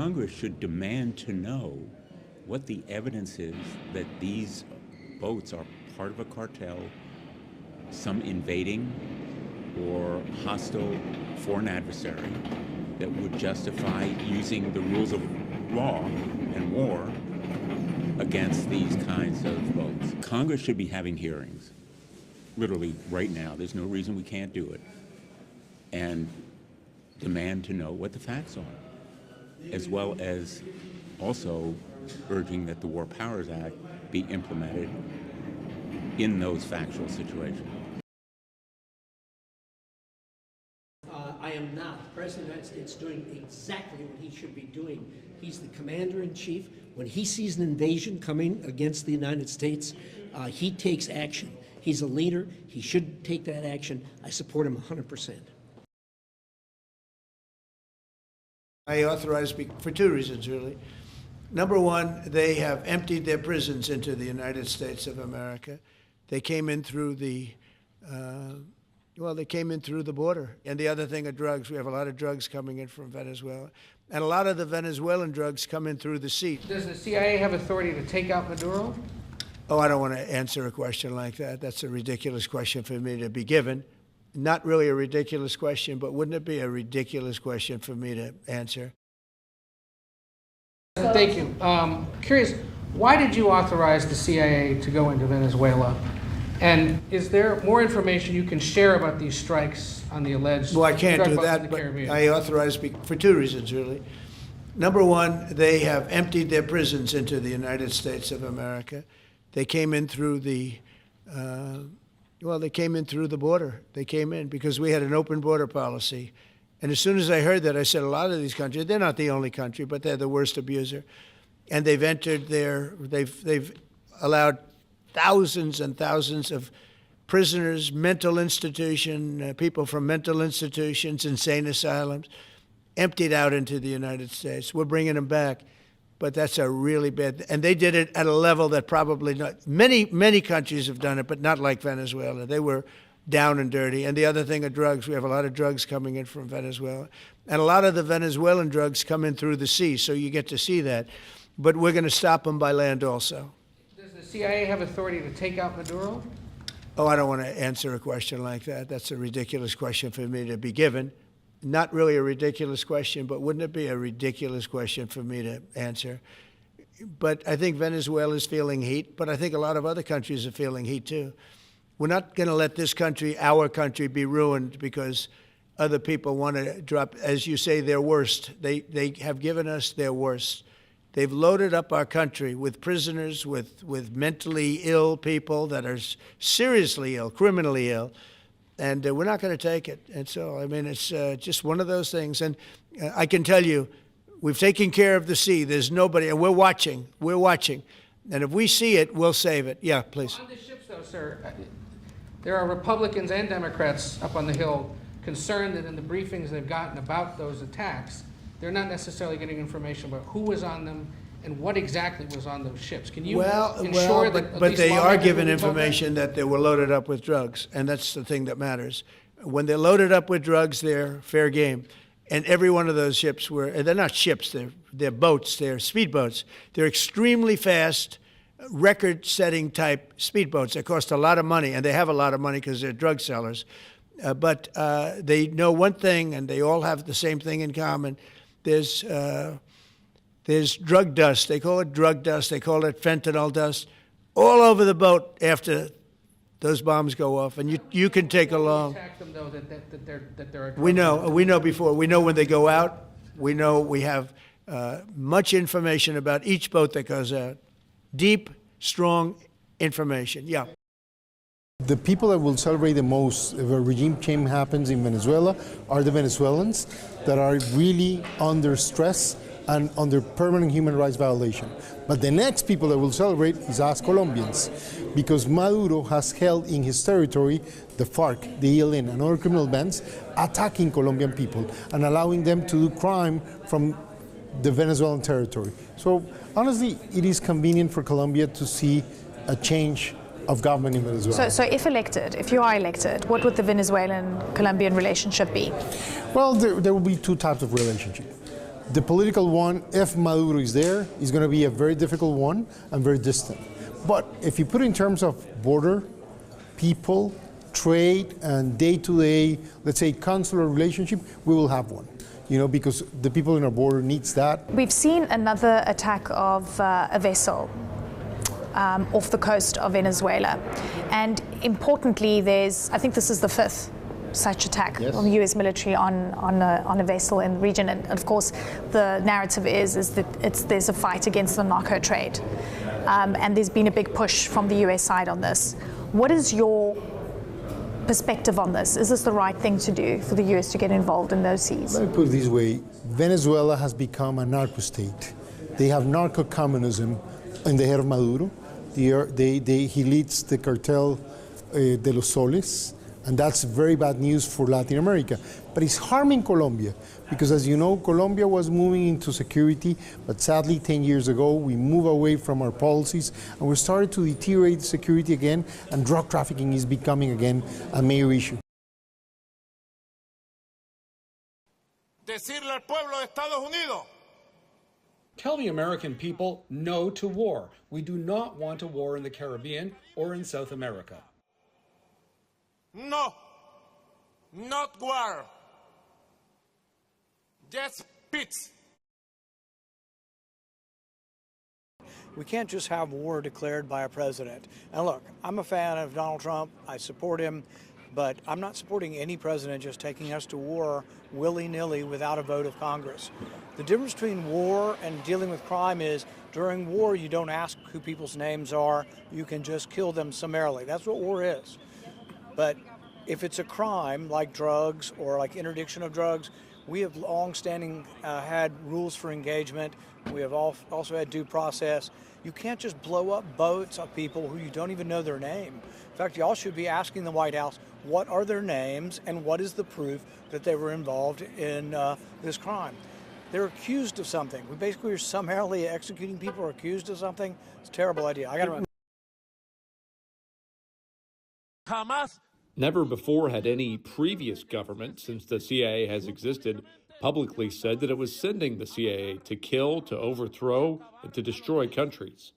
Congress should demand to know what the evidence is that these boats are part of a cartel, some invading or hostile foreign adversary that would justify using the rules of law and war against these kinds of boats. Congress should be having hearings, literally right now. There's no reason we can't do it. And demand to know what the facts are, as well as also urging that the War Powers Act be implemented in those factual situations. I am not. The President of the United States doing exactly what he should be doing. He's the commander-in-chief. When he sees an invasion coming against the United States, he takes action. He's a leader. He should take that action. I support him 100%. I authorize for two reasons, really. Number one, they have emptied their prisons into the United States of America. They came in through the border. And the other thing are drugs. We have a lot of drugs coming in from Venezuela. And a lot of the Venezuelan drugs come in through the sea. Does the CIA have authority to take out Maduro? Oh, I don't want to answer a question like that. That's a ridiculous question for me to be given. Not really a ridiculous question, but wouldn't it be a ridiculous question for me to answer? Thank you. Curious, why did you authorize the CIA to go into Venezuela? And is there more information you can share about these strikes on the alleged Well, I can't drug do boats in that, the but Caribbean? I authorize for two reasons, really. Number one, they have emptied their prisons into the United States of America. They came in through the border. They came in because we had an open border policy. And as soon as I heard that, I said, a lot of these countries, they're not the only country, but they're the worst abuser. And they've entered they've allowed thousands and thousands of prisoners, people from mental institutions, insane asylums, emptied out into the United States. We're bringing them back. But that's a really bad, and they did it at a level that probably not, many countries have done it, but not like Venezuela. They were down and dirty. And the other thing are drugs. We have a lot of drugs coming in from Venezuela. And a lot of the Venezuelan drugs come in through the sea, so you get to see that. But we're going to stop them by land also. Does the CIA have authority to take out Maduro? Oh, I don't want to answer a question like that. That's a ridiculous question for me to be given. Not really a ridiculous question, but wouldn't it be a ridiculous question for me to answer? But I think Venezuela is feeling heat, but I think a lot of other countries are feeling heat too. We're not going to let this country, our country, be ruined because other people want to drop, as you say, their worst. They have given us their worst. They've loaded up our country with prisoners, with mentally ill people that are seriously ill, criminally ill. And we're not going to take it. And so, I mean, it's just one of those things. And I can tell you, we've taken care of the sea. There's nobody, and we're watching. We're watching. And if we see it, we'll save it. Yeah, please. On the ships, though, sir, there are Republicans and Democrats up on the Hill concerned that in the briefings they've gotten about those attacks, they're not necessarily getting information about who was on them and what exactly was on those ships. Can you ensure that but they are given information that they were loaded up with drugs, and that's the thing that matters. When they're loaded up with drugs, they're fair game. And every one of those ships they're not ships, they're boats, they're speedboats. They're extremely fast, record-setting type speedboats. They cost a lot of money, and they have a lot of money because they're drug sellers. But they know one thing, and they all have the same thing in common. There's drug dust. They call it drug dust. They call it fentanyl dust all over the boat after those bombs go off. And you can take along. Attack them, though, that they're We know before. We know when they go out. We know we have much information about each boat that goes out. Deep, strong information. Yeah. The people that will celebrate the most if a regime change happens in Venezuela are the Venezuelans that are really under stress and under permanent human rights violation. But the next people that will celebrate is us Colombians, because Maduro has held in his territory the FARC, the ELN, and other criminal bands attacking Colombian people and allowing them to do crime from the Venezuelan territory. So honestly, it is convenient for Colombia to see a change of government in Venezuela. So if you are elected, what would the Venezuelan-Colombian relationship be? Well, there will be two types of relationship. The political one, if Maduro is there, is going to be a very difficult one and very distant. But if you put it in terms of border, people, trade, and day-to-day, let's say, consular relationship, we will have one. You know, because the people in our border needs that. We've seen another attack of a vessel off the coast of Venezuela. And importantly, I think this is the fifth such attack on the US military on a vessel in the region. And of course, the narrative is that there's a fight against the narco trade. And there's been a big push from the US side on this. What is your perspective on this? Is this the right thing to do for the US to get involved in those seas? Let me put it this way. Venezuela has become a narco state. They have narco communism in the head of Maduro. He leads the cartel de los soles, and that's very bad news for Latin America. But it's harming Colombia, because as you know, Colombia was moving into security, but sadly 10 years ago we moved away from our policies and we started to deteriorate security again, and drug trafficking is becoming again a major issue. Decirle al pueblo de Estados Unidos. Tell the American people no to war. We do not want a war in the Caribbean or in South America. No, not war. Just peace. We can't just have war declared by a president. And look, I'm a fan of Donald Trump. I support him, but I'm not supporting any president just taking us to war willy-nilly without a vote of Congress. The difference between war and dealing with crime is during war, you don't ask who people's names are. You can just kill them summarily. That's what war is. But if it's a crime like drugs or like interdiction of drugs, we have long-standing had rules for engagement. We have also had due process. You can't just blow up boats of people who you don't even know their name. In fact, y'all should be asking the White House, what are their names and what is the proof that they were involved in this crime? They're accused of something. We basically are summarily executing people who are accused of something. It's a terrible idea. I got to. Jamás. Never before had any previous government, since the CIA has existed, publicly said that it was sending the CIA to kill, to overthrow, and to destroy countries.